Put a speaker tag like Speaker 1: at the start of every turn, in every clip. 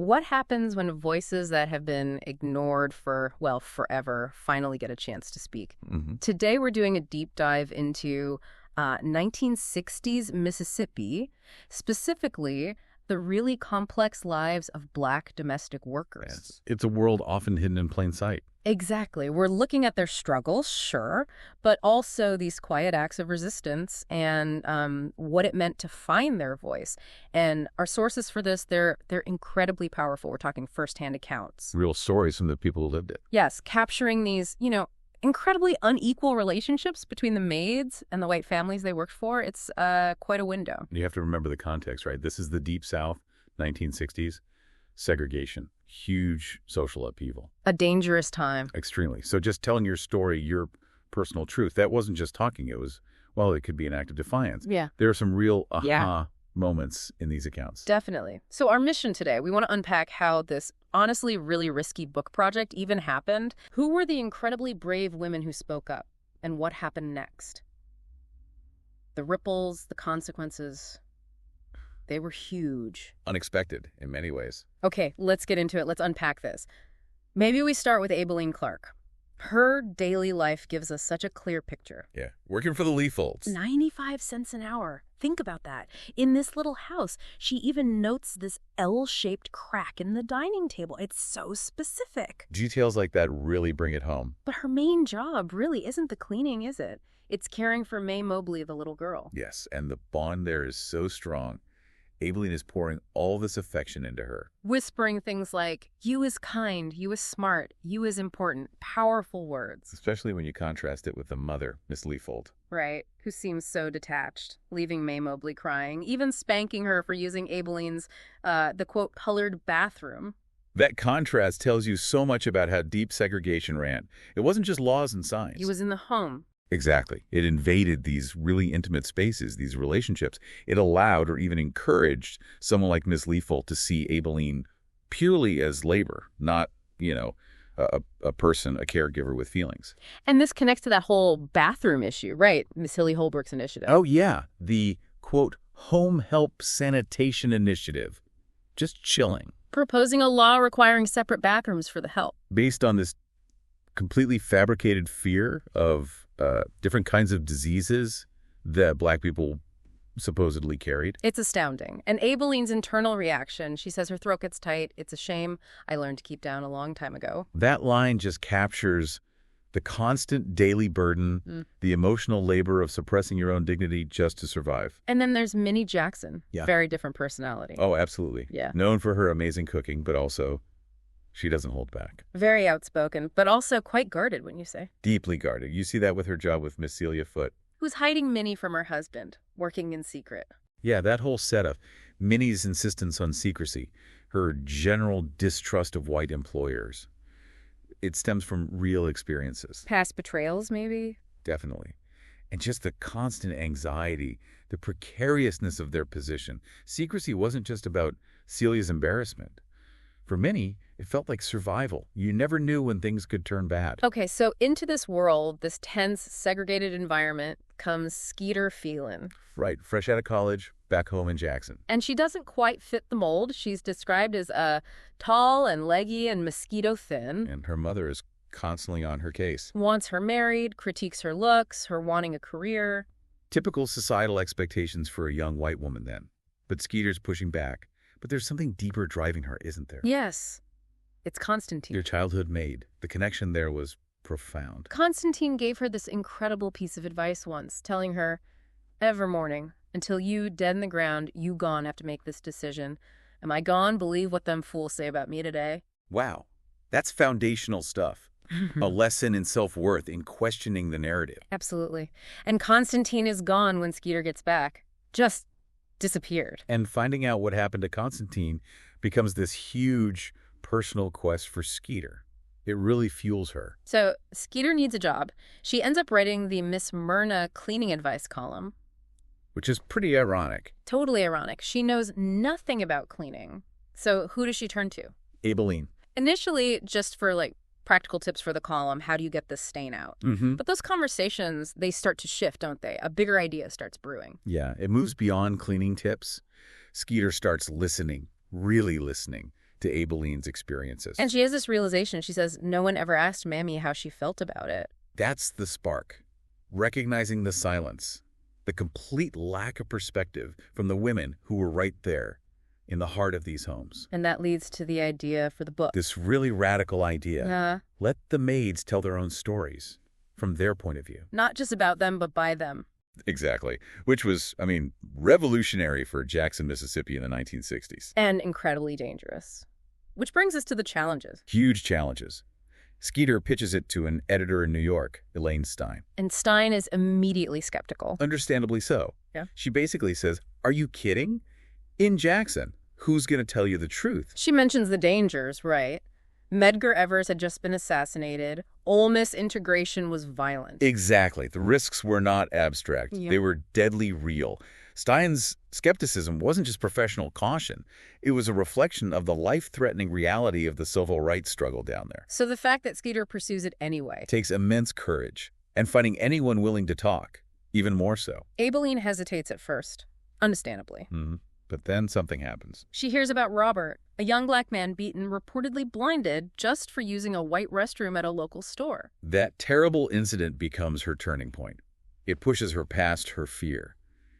Speaker 1: What happens when voices that have been ignored for, well, forever finally get a chance to speak? Today we're doing a deep dive into 1960s Mississippi, specifically the really complex lives of Black domestic workers.
Speaker 2: Yes. It's a world often hidden in plain sight.
Speaker 1: Exactly. We're looking at their struggles, sure, but also these quiet acts of resistance and what it meant to find their voice. And our sources for this, they're incredibly powerful. We're talking firsthand accounts.
Speaker 2: Real stories from the people who lived it.
Speaker 1: Yes, capturing these, incredibly unequal relationships between the maids and the white families they worked for. It's quite a window.
Speaker 2: You have to remember the context, right? This is the Deep South, 1960s. Segregation. Huge social upheaval.
Speaker 1: A dangerous time.
Speaker 2: Extremely. So just telling your story, your personal truth, that wasn't just talking. It was, well, it could be an act of defiance.
Speaker 1: Yeah.
Speaker 2: There are some real moments in these accounts.
Speaker 1: Definitely. So our mission today, we want to unpack how this honestly really risky book project even happened. Who were the incredibly brave women who spoke up? And what happened next? The ripples, the consequences, they were huge.
Speaker 2: Unexpected in many ways.
Speaker 1: Okay, let's get into it. Let's unpack this. Maybe we start with Aibileen Clark. Her daily life gives us such a clear picture.
Speaker 2: Yeah, working for the Leafolds.
Speaker 1: 95 cents an hour. Think about that. In this little house, she even notes this L-shaped crack in the dining table. It's so specific.
Speaker 2: Details like that really bring it home.
Speaker 1: But her main job really isn't the cleaning, is it? It's caring for May Mobley, the little girl.
Speaker 2: Yes, and the bond there is so strong. Aibileen is pouring all this affection into her.
Speaker 1: Whispering things like, you is kind, you is smart, you is important. Powerful words.
Speaker 2: Especially when you contrast it with the mother, Miss Leafold.
Speaker 1: Right, who seems so detached, leaving May Mobley crying, even spanking her for using Aibileen's, the quote, colored bathroom.
Speaker 2: That contrast tells you so much about how deep segregation ran. It wasn't just laws and signs.
Speaker 1: He was in the home.
Speaker 2: Exactly. It invaded these really intimate spaces, these relationships. It allowed or even encouraged someone like Miss Leafold to see Aibileen purely as labor, not, a person, a caregiver with feelings.
Speaker 1: And this connects to that whole bathroom issue, right? Miss Hilly Holbrook's initiative.
Speaker 2: Oh, yeah. The, quote, Home Help Sanitation Initiative. Just chilling.
Speaker 1: Proposing a law requiring separate bathrooms for the help.
Speaker 2: Based on this completely fabricated fear of different kinds of diseases that Black people supposedly carried.
Speaker 1: It's astounding. And Aibileen's internal reaction, she says her throat gets tight. It's a shame I learned to keep down a long time ago.
Speaker 2: That line just captures the constant daily burden, the emotional labor of suppressing your own dignity just to survive.
Speaker 1: And then there's Minny Jackson.
Speaker 2: Yeah.
Speaker 1: Very different personality.
Speaker 2: Oh, absolutely.
Speaker 1: Yeah.
Speaker 2: Known for her amazing cooking, but also she doesn't hold back.
Speaker 1: Very outspoken, but also quite guarded, wouldn't you say?
Speaker 2: Deeply guarded. You see that with her job with Miss Celia Foote.
Speaker 1: Who's hiding Minny from her husband, working in secret.
Speaker 2: Yeah, that whole setup. Minnie's insistence on secrecy, her general distrust of white employers. It stems from real experiences.
Speaker 1: Past betrayals, maybe?
Speaker 2: Definitely. And just the constant anxiety, the precariousness of their position. Secrecy wasn't just about Celia's embarrassment. For Minnie, it felt like survival. You never knew when things could turn bad.
Speaker 1: Okay, so into this world, this tense, segregated environment, comes Skeeter Phelan.
Speaker 2: Right, fresh out of college, back home in Jackson.
Speaker 1: And she doesn't quite fit the mold. She's described as tall and leggy and mosquito thin.
Speaker 2: And her mother is constantly on her case.
Speaker 1: Wants her married, critiques her looks, her wanting a career.
Speaker 2: Typical societal expectations for a young white woman then. But Skeeter's pushing back. But there's something deeper driving her, isn't there?
Speaker 1: Yes. It's Constantine.
Speaker 2: Your childhood maid. The connection there was profound.
Speaker 1: Constantine gave her this incredible piece of advice once, telling her, every morning, until you, dead in the ground, you gone have to make this decision. Am I gone? Believe what them fools say about me today.
Speaker 2: Wow. That's foundational stuff. A lesson in self-worth, in questioning the narrative.
Speaker 1: Absolutely. And Constantine is gone when Skeeter gets back. Just disappeared.
Speaker 2: And finding out what happened to Constantine becomes this huge personal quest for Skeeter. It really fuels her.
Speaker 1: So Skeeter needs a job. She ends up writing the Miss Myrna cleaning advice column.
Speaker 2: Which is pretty ironic.
Speaker 1: Totally ironic. She knows nothing about cleaning. So who does she turn to?
Speaker 2: Aibileen.
Speaker 1: Initially, just for practical tips for the column, how do you get this stain out? But those conversations, they start to shift, don't they? A bigger idea starts brewing.
Speaker 2: Yeah, it moves beyond cleaning tips. Skeeter starts listening, really listening, to Aibeleen's experiences.
Speaker 1: And she has this realization. She says, no one ever asked Mammy how she felt about it.
Speaker 2: That's the spark. Recognizing the silence, the complete lack of perspective from the women who were right there in the heart of these homes.
Speaker 1: And that leads to the idea for the book.
Speaker 2: This really radical idea. Let the maids tell their own stories from their point of view.
Speaker 1: Not just about them, but by them.
Speaker 2: Exactly. Which was, revolutionary for Jackson, Mississippi in the 1960s.
Speaker 1: And incredibly dangerous. Which brings us to the challenges.
Speaker 2: Huge challenges. Skeeter pitches it to an editor in New York, Elaine Stein.
Speaker 1: And Stein is immediately skeptical.
Speaker 2: Understandably so.
Speaker 1: Yeah.
Speaker 2: She basically says, are you kidding? In Jackson, who's going to tell you the truth?
Speaker 1: She mentions the dangers, right? Medgar Evers had just been assassinated. Ole Miss integration was violent.
Speaker 2: Exactly. The risks were not abstract.
Speaker 1: Yep.
Speaker 2: They were deadly real. Stein's skepticism wasn't just professional caution. It was a reflection of the life-threatening reality of the civil rights struggle down there.
Speaker 1: So the fact that Skeeter pursues it anyway
Speaker 2: Takes immense courage, and finding anyone willing to talk, even more so.
Speaker 1: Aibileen hesitates at first, understandably.
Speaker 2: But then something happens.
Speaker 1: She hears about Robert, a young black man beaten, reportedly blinded, just for using a white restroom at a local store.
Speaker 2: That terrible incident becomes her turning point. It pushes her past her fear.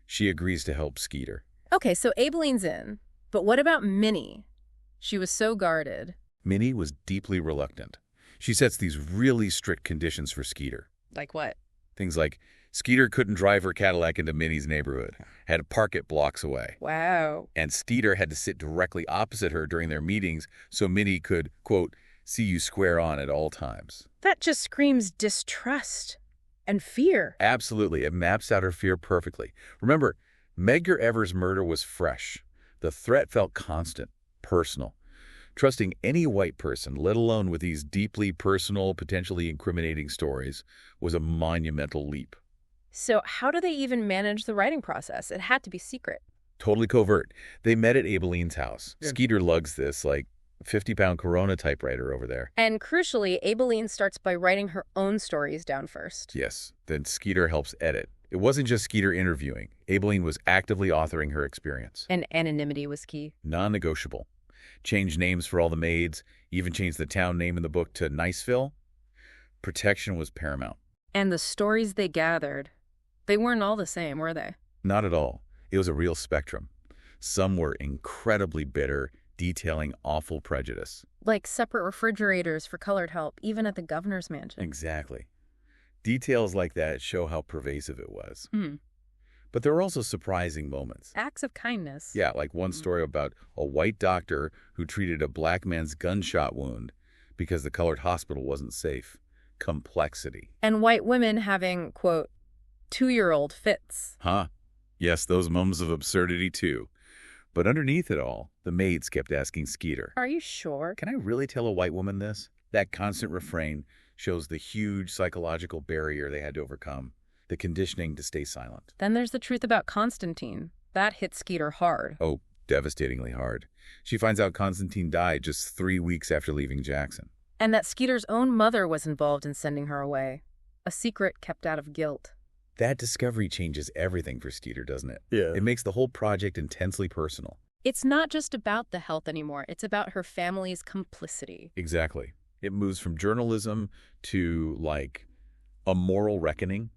Speaker 2: She agrees to help Skeeter.
Speaker 1: Okay, so Aibileen's in. But what about Minny? She was so guarded.
Speaker 2: Minny was deeply reluctant. She sets these really strict conditions for Skeeter.
Speaker 1: Like what?
Speaker 2: Things like Skeeter couldn't drive her Cadillac into Minnie's neighborhood, had to park it blocks away.
Speaker 1: Wow.
Speaker 2: And Skeeter had to sit directly opposite her during their meetings so Minny could, quote, see you square on at all times.
Speaker 1: That just screams distrust and fear.
Speaker 2: Absolutely. It maps out her fear perfectly. Remember, Medgar Evers' murder was fresh. The threat felt constant, personal. Trusting any white person, let alone with these deeply personal, potentially incriminating stories, was a monumental leap.
Speaker 1: So how do they even manage the writing process? It had to be secret.
Speaker 2: Totally covert. They met at Aibileen's house.
Speaker 1: Yeah.
Speaker 2: Skeeter lugs this, 50-pound Corona typewriter over there.
Speaker 1: And crucially, Aibileen starts by writing her own stories down first.
Speaker 2: Yes. Then Skeeter helps edit. It wasn't just Skeeter interviewing. Aibileen was actively authoring her experience.
Speaker 1: And anonymity was key.
Speaker 2: Non-negotiable. Changed names for all the maids, even changed the town name in the book to Niceville. Protection was paramount.
Speaker 1: And the stories they gathered, they weren't all the same, were they?
Speaker 2: Not at all. It was a real spectrum. Some were incredibly bitter, detailing awful prejudice.
Speaker 1: Like separate refrigerators for colored help, even at the governor's mansion.
Speaker 2: Exactly. Details like that show how pervasive it was.
Speaker 1: Hmm.
Speaker 2: But there were also surprising moments.
Speaker 1: Acts of kindness.
Speaker 2: Yeah, like one story about a white doctor who treated a black man's gunshot wound because the colored hospital wasn't safe. Complexity.
Speaker 1: And white women having, quote, 2-year-old fits.
Speaker 2: Huh. Yes, those moments of absurdity too. But underneath it all, the maids kept asking Skeeter,
Speaker 1: Are you sure?
Speaker 2: can I really tell a white woman this? That constant refrain shows the huge psychological barrier they had to overcome, the conditioning to stay silent.
Speaker 1: Then there's the truth about Constantine. That hit Skeeter hard.
Speaker 2: Oh, devastatingly hard. She finds out Constantine died just 3 weeks after leaving Jackson.
Speaker 1: And that Skeeter's own mother was involved in sending her away. A secret kept out of guilt.
Speaker 2: That discovery changes everything for Skeeter, doesn't it?
Speaker 3: Yeah.
Speaker 2: It makes the whole project intensely personal.
Speaker 1: It's not just about the health anymore. It's about her family's complicity.
Speaker 2: Exactly. It moves from journalism to, a moral reckoning.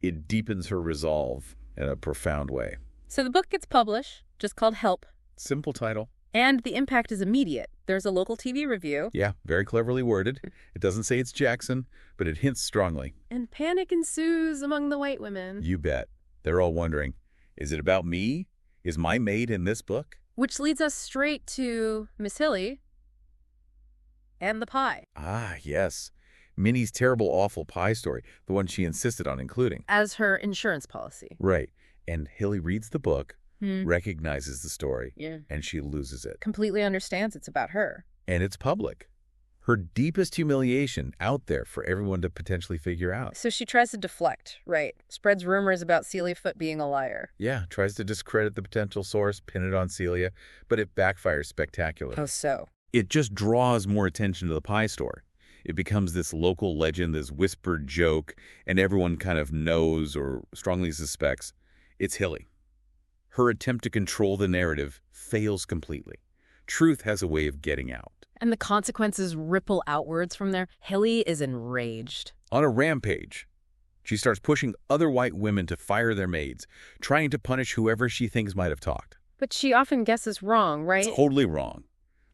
Speaker 2: It deepens her resolve in a profound way.
Speaker 1: So the book gets published, just called Help.
Speaker 2: Simple title.
Speaker 1: And the impact is immediate. There's a local TV review.
Speaker 2: Yeah, very cleverly worded. It doesn't say it's Jackson, but it hints strongly.
Speaker 1: And panic ensues among the white women.
Speaker 2: You bet. They're all wondering, is it about me? Is my maid in this book?
Speaker 1: Which leads us straight to Miss Hilly and the pie.
Speaker 2: Ah, yes. Minnie's terrible, awful pie story, the one she insisted on including.
Speaker 1: As her insurance policy.
Speaker 2: Right. And Hilly reads the book, recognizes the story,
Speaker 1: Yeah.
Speaker 2: and she loses it.
Speaker 1: Completely understands it's about her.
Speaker 2: And it's public. Her deepest humiliation out there for everyone to potentially figure out.
Speaker 1: So she tries to deflect, right? Spreads rumors about Celia Foote being a liar.
Speaker 2: Yeah, tries to discredit the potential source, pin it on Celia, but it backfires spectacularly.
Speaker 1: Oh, so?
Speaker 2: It just draws more attention to the pie store. It becomes this local legend, this whispered joke, and everyone kind of knows or strongly suspects it's Hilly. Her attempt to control the narrative fails completely. Truth has a way of getting out.
Speaker 1: And the consequences ripple outwards from there. Hilly is enraged.
Speaker 2: On a rampage, she starts pushing other white women to fire their maids, trying to punish whoever she thinks might have talked.
Speaker 1: But she often guesses wrong, right?
Speaker 2: Totally wrong.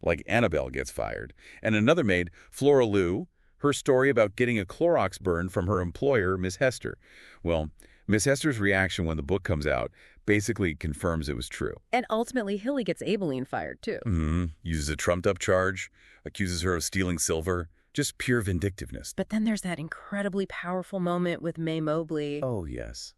Speaker 2: Like Annabelle gets fired. And another maid, Flora Lou, her story about getting a Clorox burn from her employer, Miss Hester. Well, Miss Hester's reaction when the book comes out basically confirms it was true.
Speaker 1: And ultimately, Hilly gets Aibileen fired, too.
Speaker 2: Uses a trumped-up charge, accuses her of stealing silver. Just pure vindictiveness.
Speaker 1: But then there's that incredibly powerful moment with May Mobley.
Speaker 2: Oh, yes.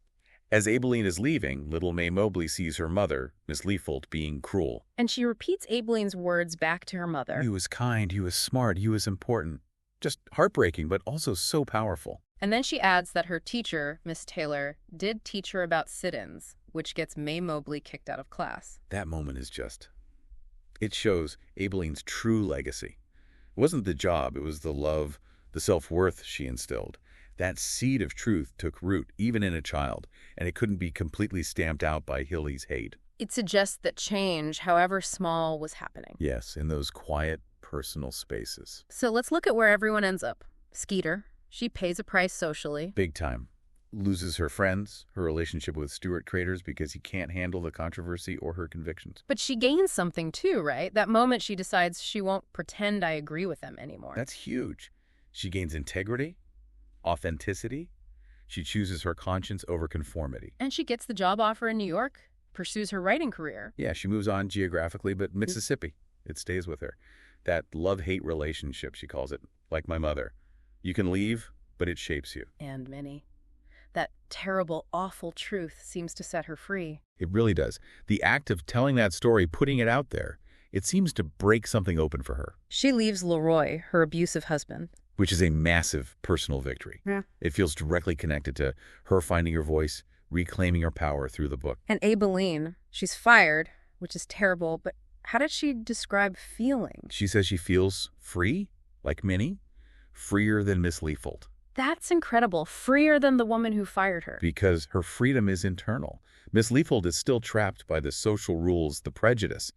Speaker 2: As Aibileen is leaving, little May Mobley sees her mother, Miss Leafold, being cruel.
Speaker 1: And she repeats Aibileen's words back to her mother.
Speaker 2: He was kind, he was smart, he was important. Just heartbreaking, but also so powerful.
Speaker 1: And then she adds that her teacher, Miss Taylor, did teach her about sit-ins, which gets May Mobley kicked out of class.
Speaker 2: That moment is just... It shows Aibileen's true legacy. It wasn't the job, it was the love, the self-worth she instilled. That seed of truth took root, even in a child, and it couldn't be completely stamped out by Hilly's hate.
Speaker 1: It suggests that change, however small, was happening.
Speaker 2: Yes, in those quiet, personal spaces.
Speaker 1: So let's look at where everyone ends up. Skeeter. She pays a price socially.
Speaker 2: Big time. Loses her friends, her relationship with Stuart Craters because he can't handle the controversy or her convictions.
Speaker 1: But she gains something too, right? That moment she decides she won't pretend I agree with them anymore.
Speaker 2: That's huge. She gains integrity, authenticity. She chooses her conscience over conformity.
Speaker 1: And she gets the job offer in New York, pursues her writing career.
Speaker 2: Yeah, she moves on geographically, but Mississippi, it stays with her. That love-hate relationship, she calls it, like my mother. You can leave, but it shapes you.
Speaker 1: And Minny. That terrible, awful truth seems to set her free.
Speaker 2: It really does. The act of telling that story, putting it out there, it seems to break something open for her.
Speaker 1: She leaves Leroy, her abusive husband.
Speaker 2: Which is a massive personal victory.
Speaker 1: Yeah.
Speaker 2: It feels directly connected to her finding her voice, reclaiming her power through the book.
Speaker 1: And Aibileen, she's fired, which is terrible, but how did she describe feeling?
Speaker 2: She says she feels free, like Minny, freer than Miss Leafold.
Speaker 1: That's incredible. Freer than the woman who fired her.
Speaker 2: Because her freedom is internal. Miss Leafold is still trapped by the social rules, the prejudice.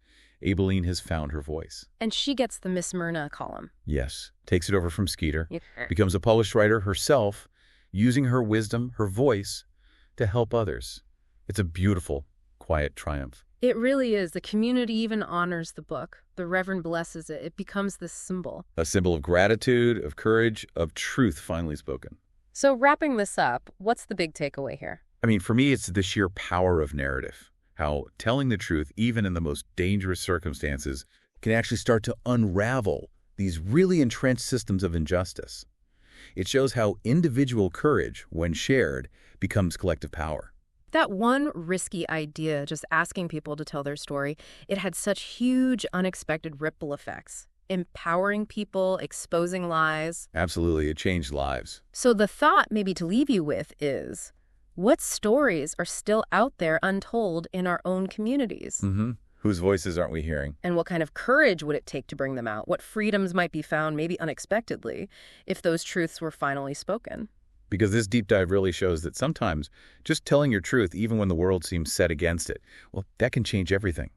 Speaker 2: Aibileen has found her voice.
Speaker 1: And she gets the Miss Myrna column.
Speaker 2: Yes. Takes it over from Skeeter.
Speaker 1: Yeah.
Speaker 2: Becomes a published writer herself, using her wisdom, her voice, to help others. It's a beautiful, quiet triumph.
Speaker 1: It really is. The community even honors the book. The Reverend blesses it. It becomes this symbol.
Speaker 2: A symbol of gratitude, of courage, of truth finally spoken.
Speaker 1: So wrapping this up, what's the big takeaway here?
Speaker 2: I mean, for me, it's the sheer power of narrative. How telling the truth, even in the most dangerous circumstances, can actually start to unravel these really entrenched systems of injustice. It shows how individual courage, when shared, becomes collective power.
Speaker 1: That one risky idea, just asking people to tell their story, it had such huge, unexpected ripple effects. Empowering people, exposing lies.
Speaker 2: Absolutely, it changed lives.
Speaker 1: So the thought maybe to leave you with is, what stories are still out there untold in our own communities?
Speaker 2: Whose voices aren't we hearing?
Speaker 1: And what kind of courage would it take to bring them out? What freedoms might be found, maybe unexpectedly, if those truths were finally spoken?
Speaker 2: Because this deep dive really shows that sometimes just telling your truth, even when the world seems set against it, well, that can change everything.